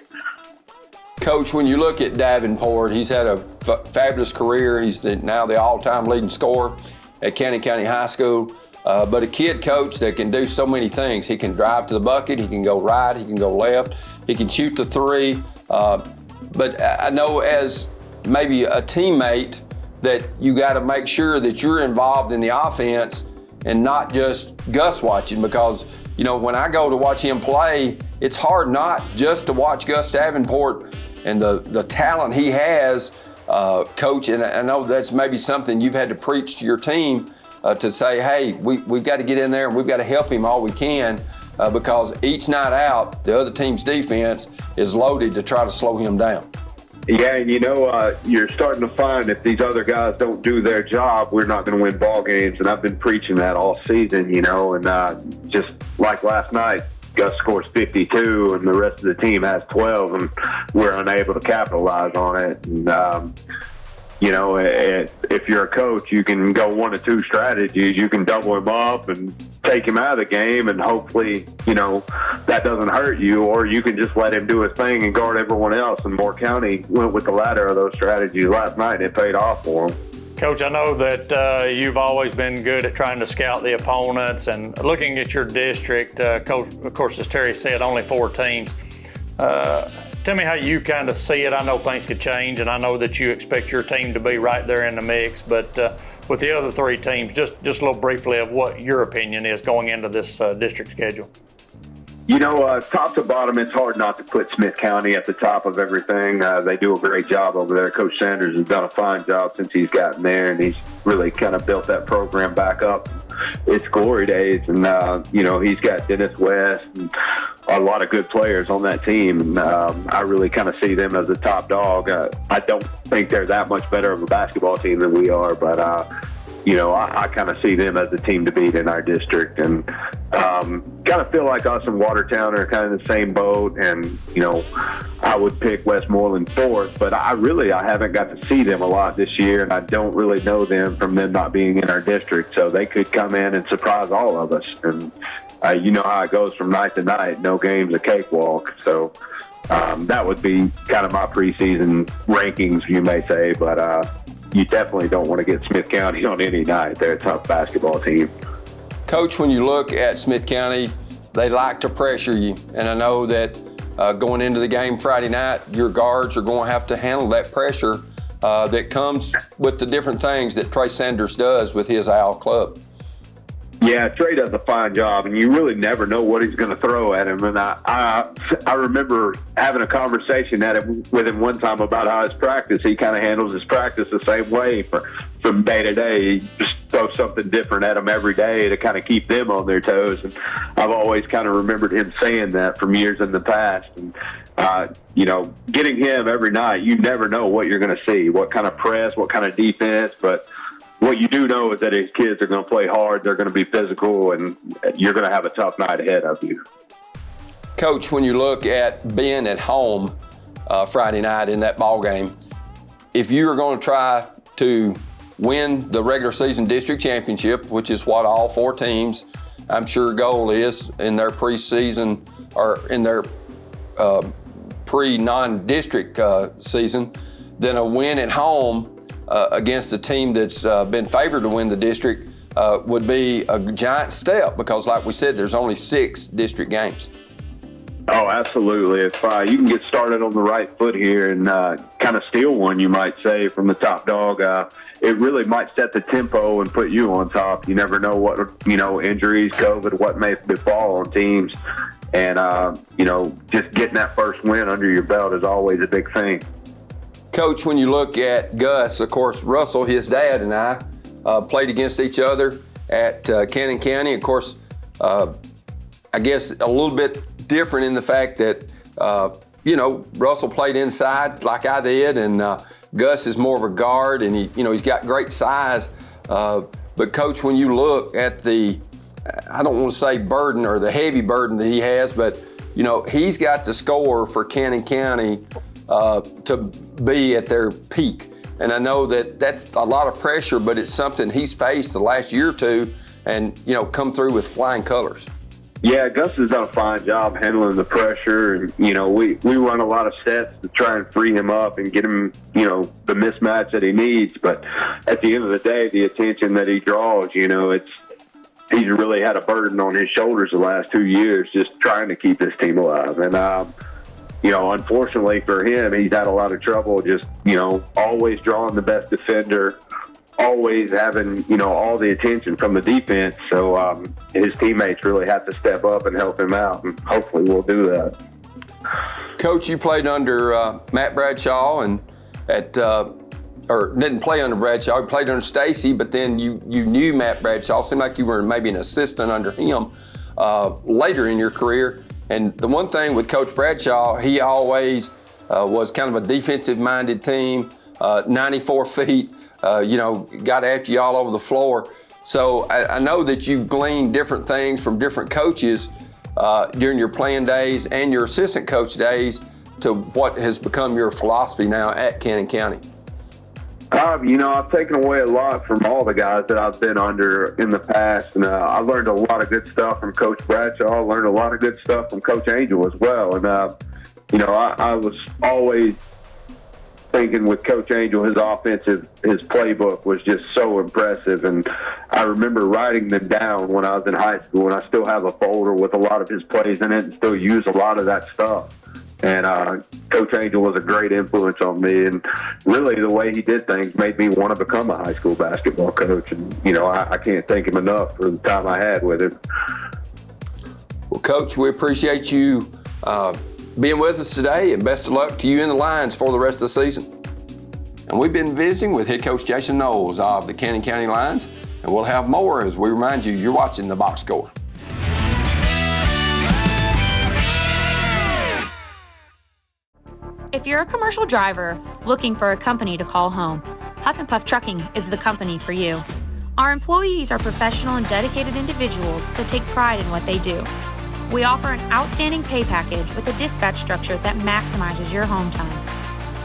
Coach, when you look at Davenport, he's had a fabulous career. He's now the all-time leading scorer at County High School. But a kid, Coach, that can do so many things. He can drive to the bucket. He can go right. He can go left. He can shoot the 3. But I know as maybe a teammate that you got to make sure that you're involved in the offense and not just Gus watching, because when I go to watch him play, it's hard not just to watch Gus Davenport and the talent he has, Coach. And I know that's maybe something you've had to preach to your team to say, hey, we've got to get in there and we've got to help him all we can because each night out, the other team's defense is loaded to try to slow him down. Yeah, and you're starting to find if these other guys don't do their job, we're not going to win ball games. And I've been preaching that all season, and just like last night, Gus scores 52 and the rest of the team has 12 and we're unable to capitalize on it. And, if you're a coach, you can go 1 or 2 strategies. You can double him up and take him out of the game, and hopefully, that doesn't hurt you, or you can just let him do his thing and guard everyone else. And Moore County went with the latter of those strategies last night, and it paid off for them. Coach, I know that you've always been good at trying to scout the opponents and looking at your district. Coach, of course, as Terry said, only 4 teams. Tell me how you kind of see it. I know things could change, and I know that you expect your team to be right there in the mix, but with the other 3 teams, just a little briefly of what your opinion is going into this district schedule. Top to bottom, it's hard not to put Smith County at the top of everything. They do a great job over there. Coach Sanders has done a fine job since he's gotten there, and he's really kind of built that program back up its glory days. And, he's got Dennis West and a lot of good players on that team. And I really kind of see them as the top dog. I don't think they're that much better of a basketball team than we are, but I kind of see them as the team to beat in our district, and kind of feel like us and Watertown are kind of in the same boat. And I would pick Westmoreland 4th, but I haven't got to see them a lot this year, and I don't really know them from them not being in our district. So they could come in and surprise all of us. And you know how it goes from night to night. No game's a cakewalk. So that would be kind of my preseason rankings, you may say, but you definitely don't want to get Smith County on any night. They're a tough basketball team. Coach, when you look at Smith County, they like to pressure you. And I know that going into the game Friday night, your guards are going to have to handle that pressure that comes with the different things that Trey Sanders does with his Owl Club. Yeah, Trey does a fine job, and you really never know what he's going to throw at him. And I remember having a conversation with him one time about how his practice, he kind of handles his practice the same way from day to day. He just throw something different at them every day to kind of keep them on their toes. And I've always kind of remembered him saying that from years in the past. And, getting him every night, you never know what you're going to see, what kind of press, what kind of defense. But what you do know is that his kids are going to play hard, they're going to be physical, and you're going to have a tough night ahead of you. Coach, when you look at being at home Friday night in that ball game, if you are going to try to win the regular season district championship, which is what all 4 teams, I'm sure, goal is in their preseason or in their pre-non-district season, then a win at home against a team that's been favored to win the district would be a giant step, because like we said, there's only 6 district games. Oh, absolutely. If you can get started on the right foot here and kind of steal one, you might say, from the top dog, it really might set the tempo and put you on top. You never know what, injuries, COVID, what may befall on teams. And, just getting that first win under your belt is always a big thing. Coach, when you look at Gus, of course, Russell, his dad, and I played against each other at Cannon County. Of course, I guess a little bit different in the fact that, Russell played inside like I did, and Gus is more of a guard, and he's got great size. But Coach, when you look at the, I don't want to say burden or the heavy burden that he has, but, he's got to score for Cannon County to be at their peak. And I know that that's a lot of pressure, but it's something he's faced the last year or two and, come through with flying colors. Yeah, Gus has done a fine job handling the pressure. And, we run a lot of sets to try and free him up and get him, the mismatch that he needs. But at the end of the day, the attention that he draws, he's really had a burden on his shoulders the last 2 years just trying to keep this team alive. And, unfortunately for him, he's had a lot of trouble just, always drawing the best defender, always having, all the attention from the defense. So his teammates really have to step up and help him out, and hopefully we'll do that. Coach, you played under Matt Bradshaw and didn't play under Bradshaw, you played under Stacey, but then you knew Matt Bradshaw. Seemed like you were maybe an assistant under him later in your career. And the one thing with Coach Bradshaw, he always was kind of a defensive-minded team, 94 feet, got after you all over the floor. So I know that you've gleaned different things from different coaches during your playing days and your assistant coach days to what has become your philosophy now at Cannon County. I've taken away a lot from all the guys that I've been under in the past, and I learned a lot of good stuff from Coach Bradshaw. I learned a lot of good stuff from Coach Angel as well. And, I was always thinking with Coach Angel, his playbook was just so impressive. And I remember writing them down when I was in high school, and I still have a folder with a lot of his plays in it and still use a lot of that stuff. And Coach Angel was a great influence on me, and really the way he did things made me want to become a high school basketball coach. And, I can't thank him enough for the time I had with him. Well, Coach, we appreciate you being with us today, and best of luck to you and the Lions for the rest of the season. And we've been visiting with head coach Jason Knowles of the Cannon County Lions, and we'll have more as we remind you you're watching The Box Score. If you're a commercial driver looking for a company to call home, Huff and Puff Trucking is the company for you. Our employees are professional and dedicated individuals that take pride in what they do. We offer an outstanding pay package with a dispatch structure that maximizes your home time.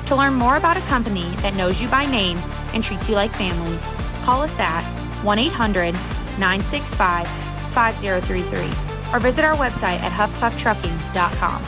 To learn more about a company that knows you by name and treats you like family, call us at 1-800-965-5033 or visit our website at huffpufftrucking.com.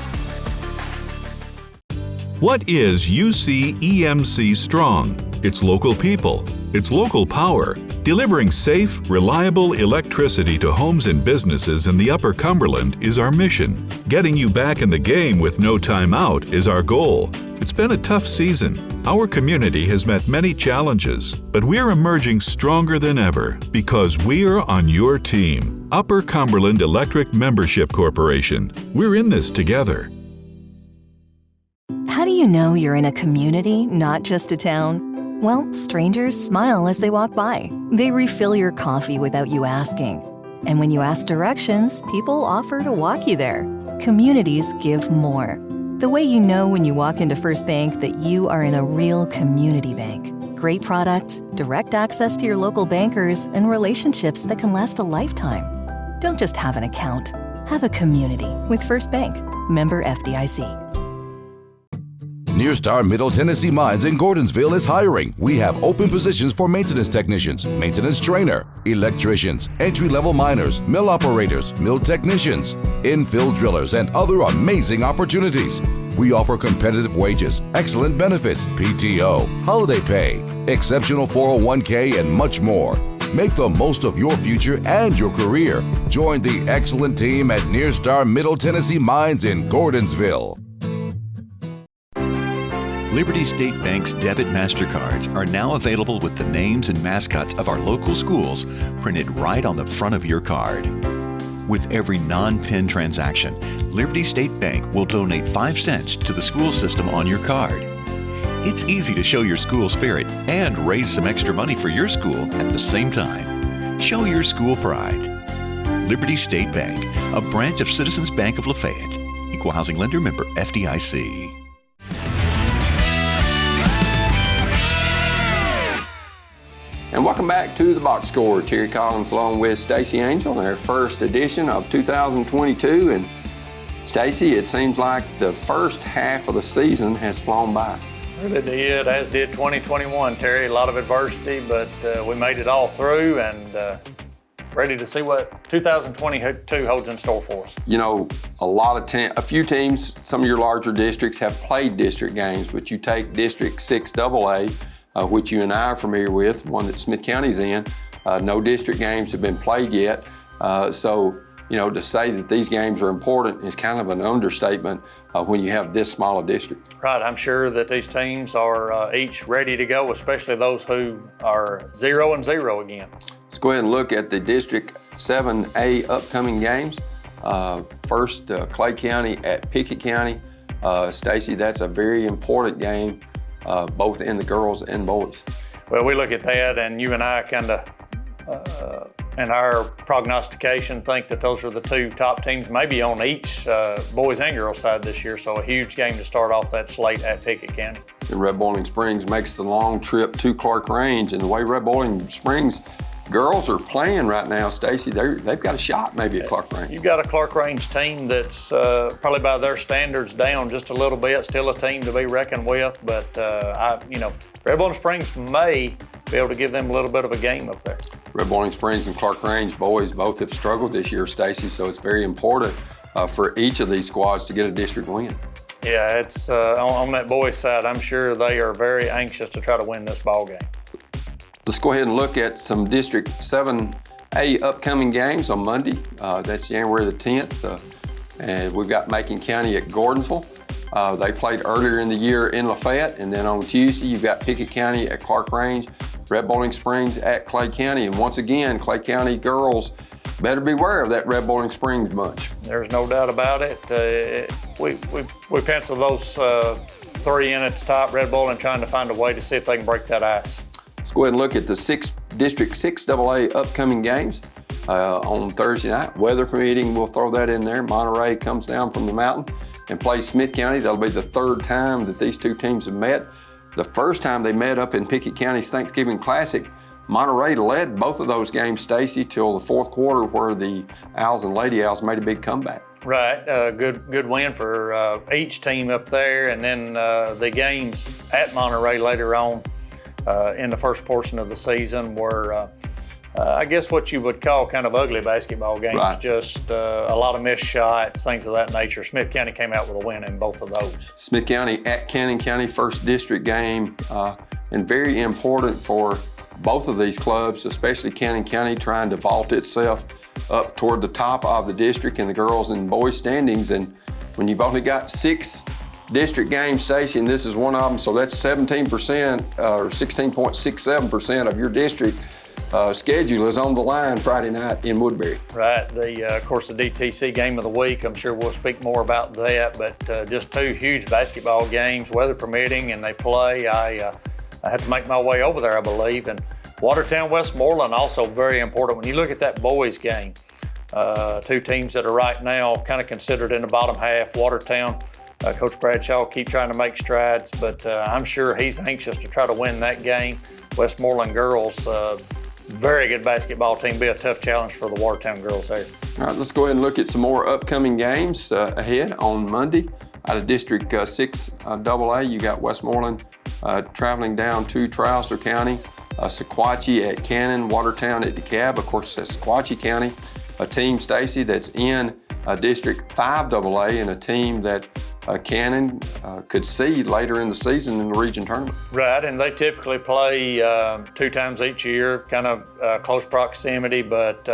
What is UC EMC Strong? It's local people. It's local power. Delivering safe, reliable electricity to homes and businesses in the Upper Cumberland is our mission. Getting you back in the game with no time out is our goal. It's been a tough season. Our community has met many challenges, but we're emerging stronger than ever because we're on your team. Upper Cumberland Electric Membership Corporation. We're in this together. How do you know you're in a community, not just a town? Well, strangers smile as they walk by. They refill your coffee without you asking. And when you ask directions, people offer to walk you there. Communities give more. The way you know when you walk into First Bank that you are in a real community bank. Great products, direct access to your local bankers, and relationships that can last a lifetime. Don't just have an account. Have a community with First Bank. Member FDIC. Nearstar Middle Tennessee Mines in Gordonsville is hiring. We have open positions for maintenance technicians, maintenance trainer, electricians, entry-level miners, mill operators, mill technicians, infill drillers, and other amazing opportunities. We offer competitive wages, excellent benefits, PTO, holiday pay, exceptional 401k, and much more. Make the most of your future and your career. Join the excellent team at Nearstar Middle Tennessee Mines in Gordonsville. Liberty State Bank's debit MasterCards are now available with the names and mascots of our local schools printed right on the front of your card. With every non-PIN transaction, Liberty State Bank will donate 5 cents to the school system on your card. It's easy to show your school spirit and raise some extra money for your school at the same time. Show your school pride. Liberty State Bank, a branch of Citizens Bank of Lafayette. Equal housing lender, member FDIC. And welcome back to the Box Score. Terry Collins along with Stacey Angel in our first edition of 2022. And Stacey, it seems like the first half of the season has flown by. Really did, as did 2021, Terry. A lot of adversity, but we made it all through and ready to see what 2022 holds in store for us. You know, a few teams, some of your larger districts have played district games, but you take District 6 AA, which you and I are familiar with, one that Smith County's in. No district games have been played yet. So, you know, to say that these games are important is kind of an understatement when you have this small a district. Right, I'm sure that these teams are each ready to go, especially those who are 0-0 again. Let's go ahead and look at the District 7A upcoming games. First, Clay County at Picket County. Stacey, that's a very important game, both in the girls and boys. Well, we look at that, and you and I kind of, in our prognostication, think that those are the two top teams, maybe on each boys and girls side this year. So a huge game to start off that slate at Picket County. And Red Boiling Springs makes the long trip to Clark Range, and the way Red Boiling Springs girls are playing right now, Stacey, they've got a shot maybe at Clark Range. You've got a Clark Range team that's probably by their standards down just a little bit, still a team to be reckoned with, but Red Boiling Springs may be able to give them a little bit of a game up there. Red Boiling Springs and Clark Range boys both have struggled this year, Stacey, so it's very important for each of these squads to get a district win. Yeah, it's on that boys' side, I'm sure they are very anxious to try to win this ball game. Let's go ahead and look at some District 7A upcoming games on Monday. That's January the 10th. And we've got Macon County at Gordonsville. They played earlier in the year in Lafayette. And then on Tuesday, you've got Pickett County at Clark Range, Red Boiling Springs at Clay County. And once again, Clay County girls better beware of that Red Boiling Springs bunch. There's no doubt about it. We pencil those three in at the top, Red Boiling trying to find a way to see if they can break that ice. Let's go ahead and look at the District 6 AA upcoming games on Thursday night. Weather permitting, we'll throw that in there. Monterey comes down from the mountain and plays Smith County. That'll be the third time that these two teams have met. The first time they met up in Pickett County's Thanksgiving Classic, Monterey led both of those games, Stacey, till the fourth quarter where the Owls and Lady Owls made a big comeback. Right, good win for each team up there, and then the games at Monterey later on in the first portion of the season were, I guess, what you would call kind of ugly basketball games. Right. Just a lot of missed shots, things of that nature. Smith County came out with a win in both of those. Smith County at Cannon County, first district game, and very important for both of these clubs, especially Cannon County trying to vault itself up toward the top of the district in the girls and boys standings. And when you've only got 6 district games, Stacey, and this is one of them, so that's 17% or 16.67% of your district schedule is on the line Friday night in Woodbury. Right, of course, the DTC game of the week, I'm sure we'll speak more about that, but just 2 huge basketball games, weather permitting, and they play. I had to make my way over there, I believe. And Watertown, Westmoreland, also very important. When you look at that boys game, two teams that are right now kind of considered in the bottom half. Watertown, Coach Bradshaw keep trying to make strides, but I'm sure he's anxious to try to win that game. Westmoreland girls, very good basketball team, be a tough challenge for the Watertown girls there. All right, let's go ahead and look at some more upcoming games ahead on Monday. Out of District 6 AA, you got Westmoreland traveling down to Trowster County, Sequatchie at Cannon, Watertown at DeKalb. Of course, that's Sequatchie County, a team, Stacey, that's in District 5 AA, and a team that Cannon could seed later in the season in the region tournament. Right, and they typically play 2 times each year, kind of close proximity, but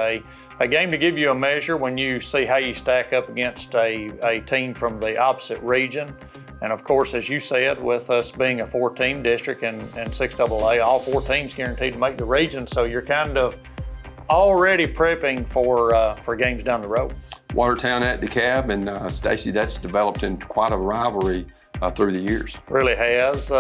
a game to give you a measure when you see how you stack up against a team from the opposite region. And of course, as you said, with us being a 4-team district and 6AA, all 4 teams guaranteed to make the region, so you're kind of already prepping for games down the road. Watertown at DeKalb, and Stacey, that's developed into quite a rivalry through the years. Really has.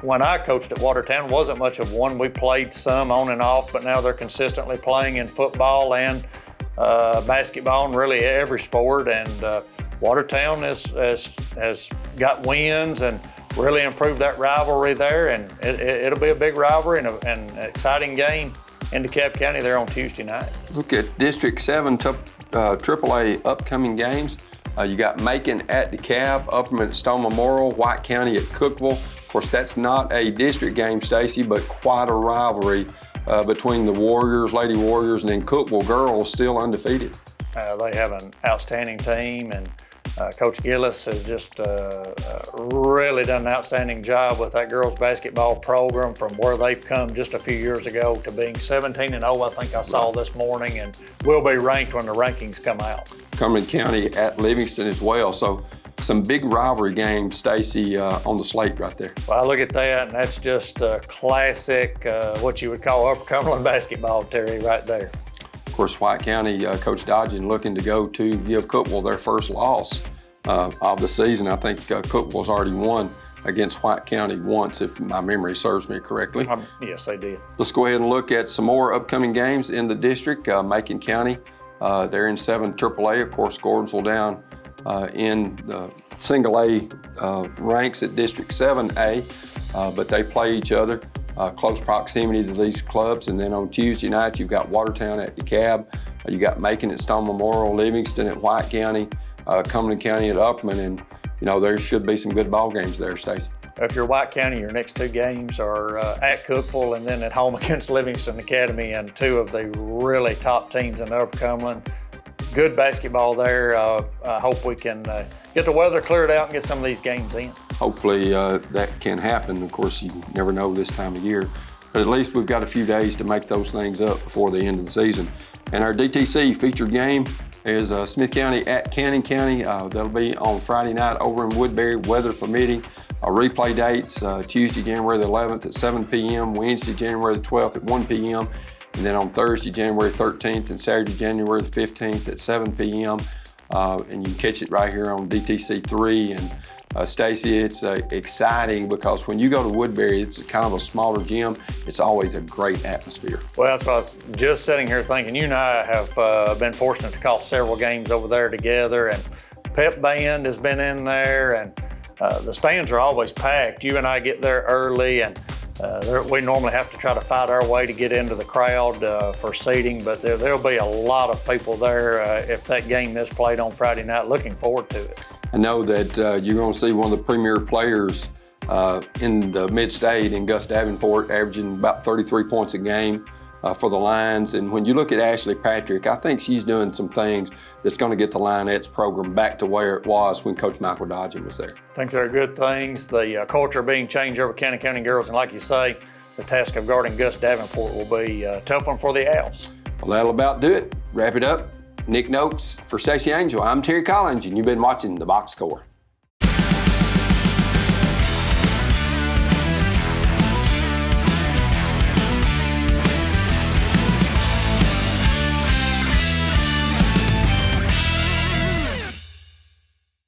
When I coached at Watertown, wasn't much of one. We played some on and off, but now they're consistently playing in football and basketball and really every sport. And Watertown has got wins and really improved that rivalry there. And it'll be a big rivalry and an exciting game in DeKalb County there on Tuesday night. Look at District 7 AAA upcoming games. You got Macon at DeKalb, Upperman at Stone Memorial, White County at Cookeville. Of course, that's not a district game, Stacey, but quite a rivalry between the Warriors, Lady Warriors, and then Cookeville girls still undefeated. They have an outstanding team, and Coach Gillis has just really done an outstanding job with that girls basketball program from where they've come just a few years ago to being 17-0, I think I saw this morning, and will be ranked when the rankings come out. Cumberland County at Livingston as well. So some big rivalry games, Stacey, on the slate right there. Well, I look at that, and that's just classic, what you would call Upper Cumberland basketball, Terry, right there. Of course, White County, Coach Dodgen looking to go to give Cookeville their first loss of the season. I think Cookeville's already won against White County once, if my memory serves me correctly. Yes, they did. Let's go ahead and look at some more upcoming games in the district. Macon County, they're in 7 AAA. Of course, Gordonsville down in the single A ranks at District 7A, but they play each other. Close proximity to these clubs. And then on Tuesday night, you've got Watertown at DeKalb, you got Macon at Stone Memorial, Livingston at White County, Cumberland County at Upperman, and you know there should be some good ball games there, Stacey. If you're White County, your next 2 games are at Cookeville and then at home against Livingston Academy, and 2 of the really top teams in Upper Cumberland. Good basketball there. I hope we can get the weather cleared out and get some of these games in. Hopefully that can happen. Of course, you never know this time of year, but at least we've got a few days to make those things up before the end of the season. And our DTC featured game is Smith County at Cannon County. That'll be on Friday night over in Woodbury, weather permitting. Replay dates, Tuesday, January the 11th at 7 p.m., Wednesday, January the 12th at 1 p.m., and then on Thursday, January 13th, and Saturday, January the 15th at 7 p.m. And you can catch it right here on DTC 3. And Stacey, it's exciting because when you go to Woodbury, it's kind of a smaller gym. It's always a great atmosphere. Well, that's what I was just sitting here thinking. You and I have been fortunate to call several games over there together, and Pep Band has been in there, and the stands are always packed. You and I get there early, and we normally have to try to fight our way to get into the crowd for seating, but there'll be a lot of people there if that game is played on Friday night. Looking forward to it. I know that you're going to see one of the premier players in the mid-state in Gus Davenport, averaging about 33 points a game for the Lions. And when you look at Ashley Patrick, I think she's doing some things that's going to get the Lionettes program back to where it was when Coach Michael Dodgen was there. I think they're good things. The culture being changed over Cannon County girls, and like you say, the task of guarding Gus Davenport will be a tough one for the Owls. Well, that'll about do it. Wrap it up. Nick Notes for Stacey Angel. I'm Terry Collins, and you've been watching The Box Score.